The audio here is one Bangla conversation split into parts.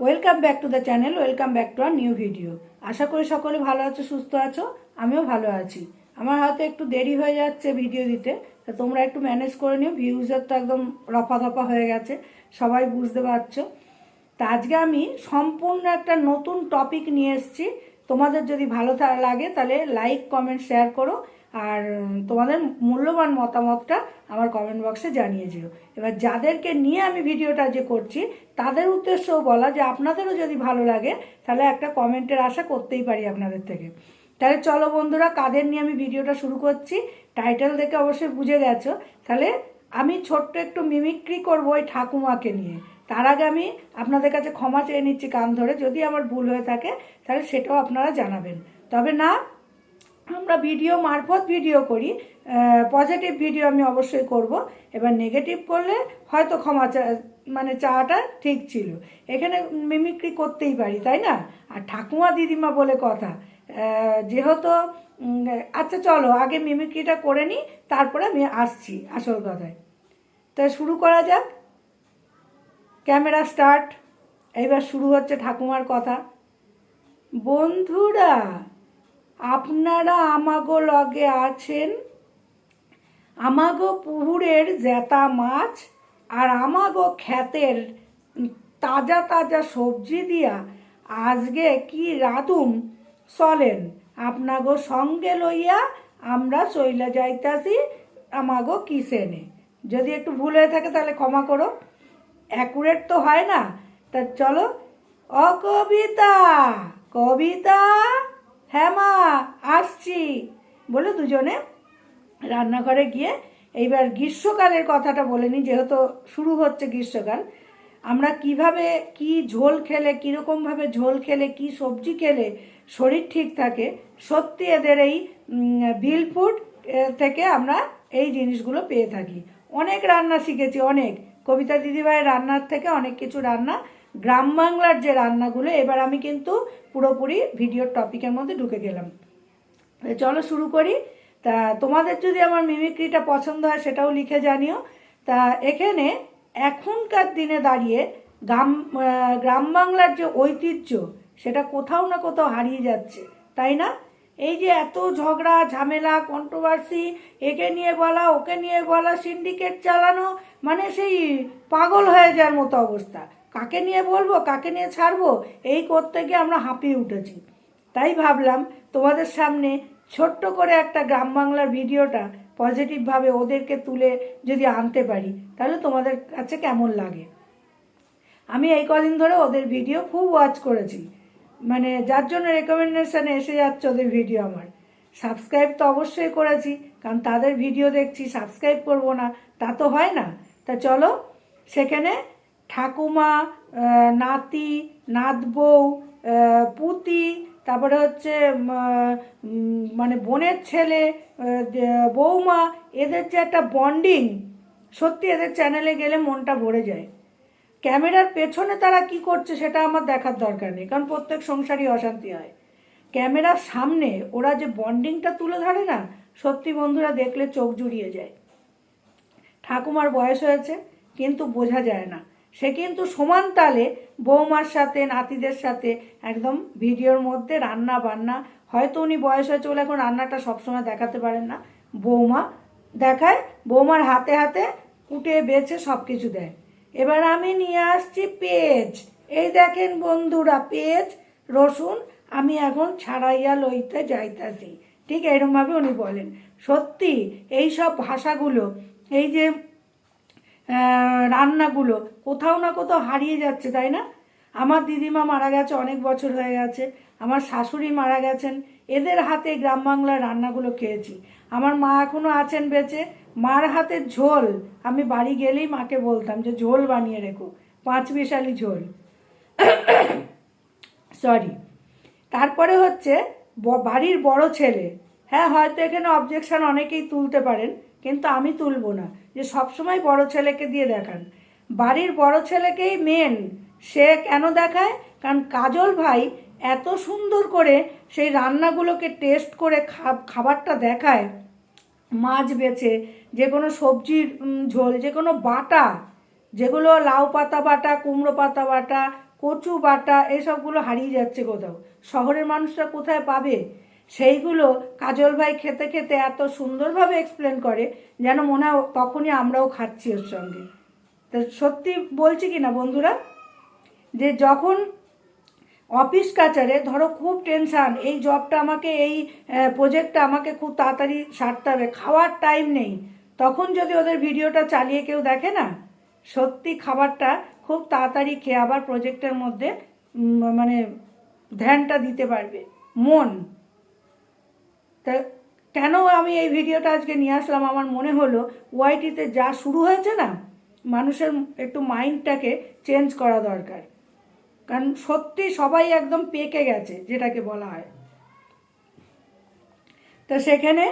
Welcome back to the channel, welcome back to our new video. আশা করি সকলে ভালো আছো, সুস্থ আছো। আমিও ভালো আছি। আমার হয়তো একটু দেরি হয়ে যাচ্ছে ভিডিও দিতে, তা তোমরা একটু ম্যানেজ করে নিও। ভিউজের তো একদম রফা দফা হয়ে গেছে, সবাই বুঝতে পারছো। তা আজকে আমি সম্পূর্ণ একটা নতুন টপিক নিয়ে এসেছি। তোমাদের যদি ভালো লাগে তাহলে লাইক, কমেন্ট, শেয়ার করো। আর তোমাদের মূল্যবান মতামতটা আমার কমেন্ট বক্সে জানিয়ে যেও। এবার যাদেরকে নিয়ে আমি ভিডিওটা যে করছি তাদের উদ্দেশ্যও বলা যে আপনাদেরও যদি ভালো লাগে তাহলে একটা কমেন্টের আশা করতেই পারি আপনাদের থেকে। তাহলে চলো বন্ধুরা, কাদের নিয়ে আমি ভিডিওটা শুরু করছি টাইটেল দেখে অবশ্যই বুঝে গেছো। তাহলে আমি ছোট্ট একটু মিমিক্রি করবো ওই ঠাকুমাকে নিয়ে। তার আগে আমি আপনাদের কাছে ক্ষমা চেয়ে নিচ্ছি কান ধরে, যদি আমার ভুল হয়ে থাকে তাহলে সেটাও আপনারা জানাবেন। তবে না, আমরা ভিডিও মারফত ভিডিও করি, পজিটিভ ভিডিও আমি অবশ্যই করব। এবার নেগেটিভ করলে হয়তো ক্ষমা চাওয়াটা ঠিক ছিল। এখানে মিমিক্রি করতেই পারি, তাই না? আর ঠাকুমা দিদিমা বলে কথা, যেহেতু আচ্ছা চলো আগে মিমিক্রিটা করে নিই, তারপরে আমি আসছি আসল কথায়। তা শুরু করা যাক। Camera start. এইবার শুরু হচ্ছে ঠাকুমার কথা। বন্ধুরা, আপনারা আমাগো লগে আছেন। আমাগো পুকুরের জেতা মাছ আর আমাগো ক্ষেতের তাজা তাজা সবজি দিয়া আজকে কি রাঁধুম চলেন আপনাগো সঙ্গে লইয়া আমরা চইলা যাইতাছি আমাগো কিচেনে। যদি একটু ভুল হয়ে থাকে তাহলে ক্ষমা করো, অ্যাকুরেট তো হয় না। তা চলো। ও কবিতা, কবিতা, হ্যাঁ মা আসছি বলে দুজনে রান্নাঘরে গিয়ে এইবার গ্রীষ্মকালের কথাটা বলে নিই, যেহেতু শুরু হচ্ছে গ্রীষ্মকাল। আমরা কিভাবে কি ঝোল খেলে, কীরকমভাবে ঝোল খেলে, কি সবজি খেলে শরীর ঠিক থাকে, সত্যি এদের এই বিল ফুড থেকে আমরা এই জিনিসগুলো পেয়ে থাকি। অনেক রান্না শিখেছি, অনেক কবিতা দিদিভাইয়ের রান্নার থেকে অনেক কিছু রান্না, গ্রাম বাংলার যে রান্নাগুলো। এবার আমি কিন্তু পুরোপুরি ভিডিওর টপিকের মধ্যে ঢুকে গেলাম। চলো শুরু করি। তা তোমাদের যদি আমার মিমিক্রিটা পছন্দ হয় সেটাও লিখে জানিও। তা এখানে এখনকার দিনে দাঁড়িয়ে গ্রাম বাংলার যে ঐতিহ্য সেটা কোথাও না কোথাও হারিয়ে যাচ্ছে, তাই না? এই যে এত ঝগড়া ঝামেলা, কন্ট্রোভার্সি, একে নিয়ে বলা ওকে নিয়ে বলা, সিন্ডিকেট চালানো, মানে সেই পাগল হয়ে যাওয়ার মতো অবস্থা। কাকে নিয়ে বলবো, কাকে নিয়ে ছাড়বো, এই করতে গিয়ে আমরা হাঁপিয়ে উঠেছি। তাই ভাবলাম তোমাদের সামনে ছোট্ট করে একটা গ্রাম বাংলার ভিডিওটা পজিটিভভাবে ওদেরকে তুলে যদি আনতে পারি তাহলে তোমাদের কাছে কেমন লাগে। আমি এই কদিন ধরে ওদের ভিডিও খুব ওয়াচ করেছি, মানে যার জন্য রেকমেন্ডেশনে এসে যাচ্ছে ওদের ভিডিও আমার। সাবস্ক্রাইব তো অবশ্যই করেছি, কারণ তাদের ভিডিও দেখছি, সাবস্ক্রাইব করব না তা তো হয় না। তা চলো, সেখানে ঠাকুমা, নাতি, নাতবউ, পুতি, তারপরে হচ্ছে মানে বোনের ছেলে, বৌমা, এদের যে একটা বন্ডিং, সত্যি এদের চ্যানেলে গেলে মনটা ভরে যায়। ক্যামেরার পেছনে তারা কি করছে সেটা আমার দেখার দরকার নেই, কারণ প্রত্যেক সংসারই অশান্তি হয়। ক্যামেরার সামনে ওরা যে বন্ডিংটা তুলে ধরে না, সত্যি বন্ধুরা দেখলে চোখ জুড়িয়ে যায়। ঠাকুমার বয়স হয়েছে কিন্তু বোঝা যায় না, সে কিন্তু সমান তালে বৌমার সাথে, নাতিদের সাথে একদম ভিডিওর মধ্যে রান্না বান্না। হয়তো উনি বয়স হয়েছে বলে এখন রান্নাটা সবসময় দেখাতে পারেন না, বৌমা দেখায়, বৌমার হাতে হাতে কুটে বেছে সব কিছু দেয়। এবার আমি নিয়ে আসছি পেঁয়াজ, এই দেখেন বন্ধুরা পেঁয়াজ রসুন আমি এখন ছাড়াইয়া লইতে যাইতাছি, ঠিক এরকমভাবে উনি বলেন। সত্যি এই সব ভাষাগুলো, এই যে রান্নাগুলো কোথাও না কোথাও হারিয়ে যাচ্ছে, তাই না? আমার দিদিমা মারা গেছে, অনেক বছর হয়ে গেছে। আমার শাশুড়ি মারা গেছেন, এদের হাতে গ্রাম বাংলার রান্নাগুলো খেয়েছি। আমার মা এখনও আছেন বেঁচে, মার হাতের ঝোল আমি বাড়ি গেলেই মাকে বলতাম যে ঝোল বানিয়ে রেখো, 5 বিশালি ঝোল, সরি। তারপরে হচ্ছে বাড়ির বড় ছেলে। হ্যাঁ, হয়তো এখানে অবজেকশন অনেকেই তুলতে পারেন, কিন্তু আমি তুলবো না যে সবসময় বড় ছেলেকে দিয়ে দেখান। বাড়ির বড় ছেলেকেই মেন সে কেন দেখায়, কারণ কাজল ভাই এত সুন্দর করে সেই রান্নাগুলোকে টেস্ট করে খাবারটা দেখায়। মাছ বেছে, যে কোনো সবজির ঝোল, যে কোনো বাটা, যেগুলো লাউ পাতা বাটা, কুমড়ো পাতা বাটা, কচু বাটা এসবগুলো হারিয়ে যাচ্ছে কোথাও। শহরের মানুষরা কোথায় পাবে সেইগুলো? কাজল ভাই খেতে খেতে এত সুন্দরভাবে এক্সপ্লেন করে যেন মনে হয় তখনই আমরাও খাচ্ছি ওর সঙ্গে। তো সত্যি বলছি কি না বন্ধুরা, যে যখন অফিস কাচারে ধরো খুব টেনশান, এই জবটা আমাকে, এই প্রজেক্টটা আমাকে খুব তাড়াতাড়ি সারতে হবে, খাওয়ার টাইম নেই, তখন যদি ওদের ভিডিওটা চালিয়ে কেউ দেখে না, সত্যি খাবারটা খুব তাড়াতাড়ি খেয়ে আবার প্রজেক্টের মধ্যে মানে ধ্যানটা দিতে পারবে মন। তা কেন আমি এই ভিডিওটা আজকে নিয়ে আসলাম, আমার মনে হলো ওয়াইটিতে যা শুরু হয়েছে না, মানুষের একটু মাইন্ডটাকে চেঞ্জ করা দরকার। কারণ সত্যি সবাই একদম পেকে গেছে যেটাকে বলা হয়। তো সেখানে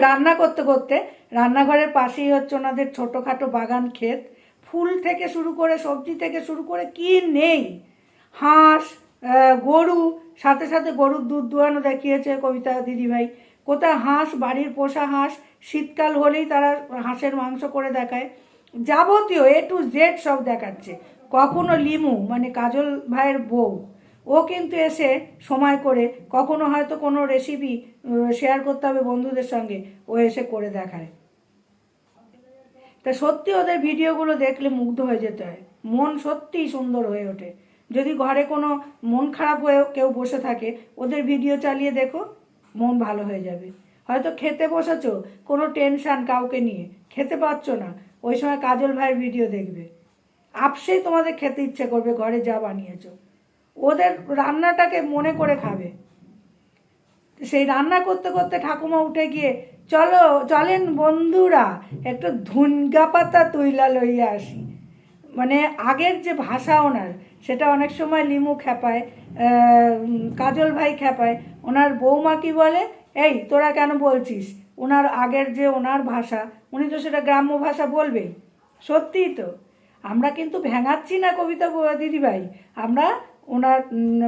রান্না করতে করতে রান্নাঘরের পাশেই হচ্ছে ওনাদের ছোটোখাটো বাগান, ক্ষেত, ফুল থেকে শুরু করে সবজি থেকে শুরু করে কি নেই, হাঁস, গরু, সাথে সাথে গরুর দুধ দুয়ানো দেখিয়েছে কবিতা দিদিভাই। কোথায় হাঁস, বাড়ির পোষা হাঁস, শীতকাল হলেই তারা হাঁসের মাংস করে দেখায়, যাবতীয় A to Z সব দেখাচ্ছে। কখনো লিমু মানে কাজল ভাইয়ের বউ, ও কিন্তু এসে সময় করে, কখনো হয়তো কোনো রেসিপি শেয়ার করতে হবে বন্ধুদের সঙ্গে, ও এসে করে দেখায়। তা সত্যি ওদের ভিডিওগুলো দেখলে মুগ্ধ হয়ে যেতে হয়, মন সত্যিই সুন্দর হয়ে ওঠে। যদি ঘরে কোনো মন খারাপ হয়ে কেউ বসে থাকে, ওদের ভিডিও চালিয়ে দেখো, মন ভালো হয়ে যাবে। হয়তো খেতে বসেছো, কোনো টেনশান কাউকে নিয়ে খেতে পারছো না, ওই সময় কাজল ভাইয়ের ভিডিও দেখবে, আপসেই তোমাদের খেতে ইচ্ছে করবে ঘরে যা বানিয়েছো। ওদের রান্নাটাকে মনে করে খাবে। সেই রান্না করতে করতে ঠাকুমা উঠে গিয়ে, চলেন বন্ধুরা একটু ধুনগা পাতা তুইলা লইয়া আসি। মানে আগের যে ভাষা ওনার, সেটা অনেক সময় লিমু খেপায়, কাজল ভাই খেপায়, ওনার বৌমা কি বলে, এই তোরা কেন বলছিস? ওনার আগের যে ওনার ভাষা, উনি তো সেটা গ্রাম্য ভাষা বলবেই। সত্যিই তো, আমরা কিন্তু ভেঙাচ্ছি না কবিতা দিদিভাই, আমরা ওনার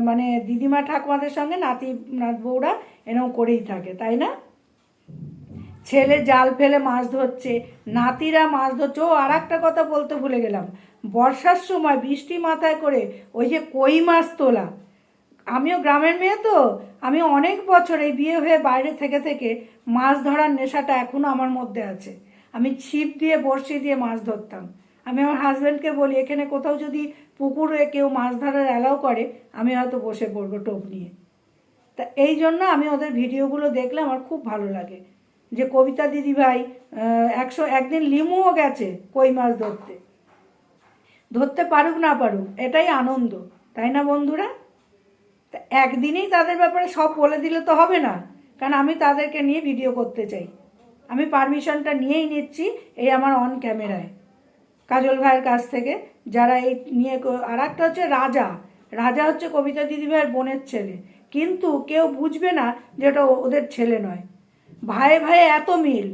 মানে দিদিমা ঠাকুমাদের সঙ্গে নাতি নাত বউরা এরকম করেই থাকে, তাই না? ছেলে জাল ফেলে মাছ ধরছে, নাতিরা মাছ ধরছে। ও আর একটা কথা বলতে ভুলে গেলাম, বর্ষার সময় বৃষ্টি মাথায় করে ওই যে কই মাছ তোলা, আমিও গ্রামের মেয়ে তো, আমি অনেক বছর এই বিয়ে হয়ে বাইরে থেকে থেকে মাছ ধরার নেশাটা এখনও আমার মধ্যে আছে। আমি ছিপ দিয়ে বড়শি দিয়ে মাছ ধরতাম। আমি আমার হাজব্যান্ডকে বলি, এখানে কোথাও যদি পুকুরে কেউ মাছ ধরার অ্যালাউ করে, আমি হয়তো বসে পড়বো টোপ নিয়ে। তা এই জন্য আমি ওদের ভিডিওগুলো দেখলে আমার খুব ভালো লাগে, যে কবিতা দিদিভাই একদিন লিমুও গেছে কই মাছ ধরতে, ধরতে পারুক না পারুক এটাই আনন্দ, তাই না বন্ধুরা? তা একদিনেই তাদের ব্যাপারে সব বলে দিলে তো হবে না, কারণ আমি তাদেরকে নিয়ে ভিডিও করতে চাই। আমি পারমিশনটা নিয়েই নিচ্ছি এই আমার অন ক্যামেরায় কাজল ভাইয়ের কাছ থেকে, যারা এই নিয়ে। আর একটা হচ্ছে রাজা, রাজা হচ্ছে কবিতা দিদিভাইয়ের বোনের ছেলে, কিন্তু কেউ বুঝবে না যে ওটা ওদের ছেলে নয়। ভাইয়ে ভাইয়ে এত মিল,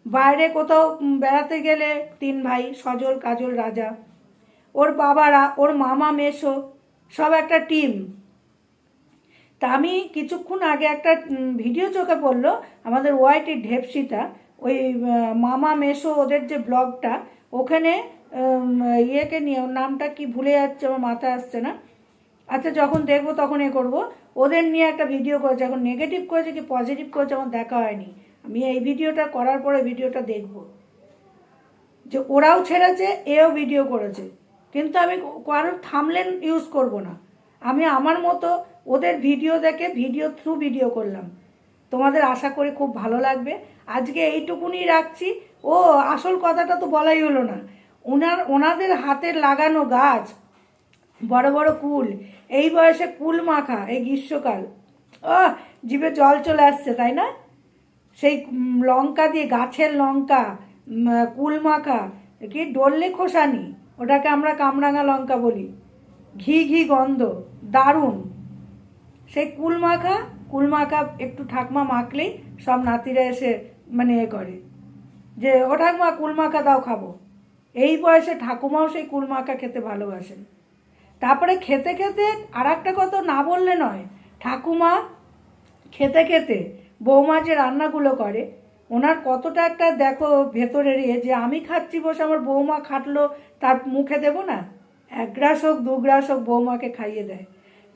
বাইরে কোথাও বেড়াতে গেলে 3 ভাই, সজল, কাজল, রাজা, ওর বাবারা, ওর মামা, মেসো, সব একটা টিম। তা আমি কিছুক্ষণ আগে একটা ভিডিও চোখে পড়লো আমাদের ওয়াইটি ঢেপসিতা, ওই মামা মেসো ওদের যে ব্লগটা, ওখানে ইয়েকে নিয়ে, ওর নামটা কি ভুলে যাচ্ছে, আমার মাথায় আসছে না। আচ্ছা যখন দেখবো তখন করবো। ওদের নিয়ে একটা ভিডিও করেছে, এখন নেগেটিভ করেছে কি পজিটিভ করেছে আমার দেখা হয়নি। আমি এই ভিডিওটা করার পরে ভিডিওটা দেখব, যে ওরাও ছেড়েছে, এও ভিডিও করেছে, কিন্তু আমি কারোর থাম্বনেল ইউজ করব না। আমি আমার মতো ওদের ভিডিও দেখে ভিডিও থ্রু ভিডিও করলাম। তোমাদের আশা করি খুব ভালো লাগবে। আজকে এইটুকুনি রাখছি। ও আসল কথাটা তো বলাই হলো না, ওনাদের হাতের লাগানো গাছ, বড় বড় কুল, এই বয়সে কুল মাখা, এই গ্রীষ্মকাল, জিভে জল চলে আসছে, তাই না? সেই লঙ্কা দিয়ে, গাছের লঙ্কা, কুল মাখা, কি ডললে খোসানি, ওটাকে আমরা কামরাঙা লঙ্কা বলি, ঘি ঘি গন্ধ, দারুণ। সেই কুল মাখা একটু ঠাকমা মাখলেই সব নাতিরা এসে মানে করে যে ও ঠাকমা কুল মাখা দাও খাবো। এই বয়সে ঠাকুমাও সেই কুল মাখা খেতে ভালোবাসেন। তারপরে খেতে খেতে আর একটা কথা না বললে নয়, ঠাকুমা খেতে খেতে বৌমা যে রান্নাগুলো করে, ওনার কতটা একটা দেখো ভেতরের যে আমি খাচ্ছি বসে, আমার বৌমা খাটলো তার মুখে দেবো না, এক গ্রাস হোক 2 গ্রাস হোক বৌমাকে খাইয়ে দেয়।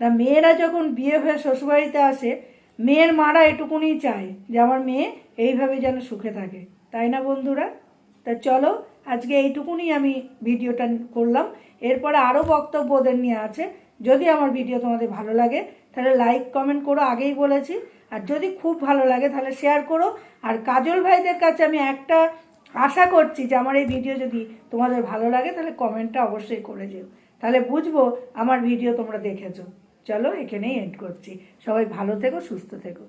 তা মেয়েরা যখন বিয়ে হয়ে শ্বশুরবাড়িতে আসে, মেয়ের মারা এটুকুনি চায় যে আমার মেয়ে এইভাবে যেন সুখে থাকে, তাই না বন্ধুরা? তা চলো আজকে এইটুকুনি আমি ভিডিওটা করলাম। এরপরে আরও বক্তব্য ওদের নিয়ে আছে। যদি আমার ভিডিও তোমাদের ভালো লাগে তাহলে লাইক কমেন্ট করো, আগেই বলেছি। আর যদি খুব ভালো লাগে তাহলে শেয়ার করো। আর কাজল ভাইদের কাছে আমি একটা আশা করছি যে আমার এই ভিডিও যদি তোমাদের ভালো লাগে তাহলে কমেন্টটা অবশ্যই করে যেও, তাহলে বুঝবো আমার ভিডিও তোমরা দেখেছো। চলো এখানেই এন্ড করছি। সবাই ভালো থেকো, সুস্থ থেকো।